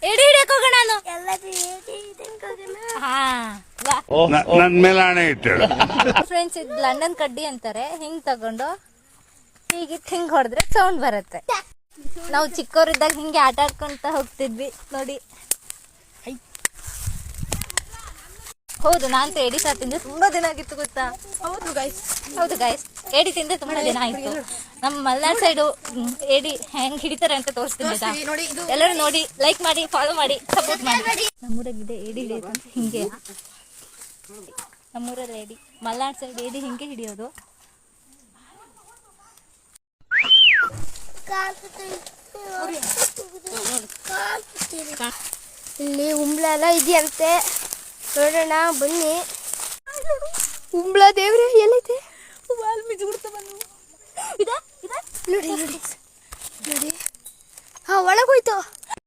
ಎಡಿ ಹಿಡಿಯಕ್ ಹೋಗೋಣ ನಾನು. ನನ್ ಮೇಲೆ ಹಣೆ ಇಟ್ಟಳು. ಫ್ರೆಂಡ್ಸ್, ಇದು ಲಂಡನ್ ಕಡ್ಡಿ ಅಂತಾರೆ. ಹಿಂಗ್ ತಗೊಂಡು ಹೀಗಿತ್ತು, ಹಿಂಗ್ ಹೊಡೆದ್ರೆ ಸೌಂಡ್ ಬರುತ್ತೆ. ನಾವು ಚಿಕ್ಕವರಿದ್ದಾಗ ಹಿಂಗೆ ಆಟ ಆಡ್ಕೊಂತ ಹೋಗ್ತಿದ್ವಿ ನೋಡಿ. ಹೌದು, ನಾನ್ ಏಡಿ ಸಾರ್ ತಿಂದೆ ತುಂಬಾ ದಿನ ಆಗಿತ್ತು ಗೊತ್ತಾ. ಹೌದು ಗೈಸ್, ಏಡಿ ತಿಂದೆ ತುಂಬಾ ದಿನ ಆಯ್ತು. ನಮ್ಮ ಮಲೆನಾಡ್ ಸೈಡು ಏಡಿ ಹೆಂಗ್ ಹಿಡಿತಾರೆ ಅಂತ ತೋರಿಸ್ತೀನಿ ಆಯ್ತಾ. ಎಲ್ಲರೂ ನೋಡಿ, ಲೈಕ್ ಮಾಡಿ, ಫಾಲೋ ಮಾಡಿ, ಸಪೋರ್ಟ್ ಮಾಡಿ. ನಮ್ಮೂರಾಗಿದೆ ಏಡಿ ಹಿಡಿಯೋದು ಹಿಂಗೆ. ನಮ್ಮೂರಲ್ಲಿ ಏಡಿ, ಮಲೆನಾಡ್ ಸೈಡ್ ಏಡಿ ಹಿಂಗೆ ಹಿಡಿಯೋದು. ಇಲ್ಲಿ ಉಂಬ್ಳ ಎಲ್ಲ ಇದೆಯಂತೆ, ನೋಡೋಣ ಬನ್ನಿ. ಉಂಬ್ಳ ದೇವ್ರೆ ಎಲ್ಲೈತೆ? ನೋಡಿ ನೋಡಿ ನೋಡಿ, ಹಾ ಒಳಗೋಯ್ತು.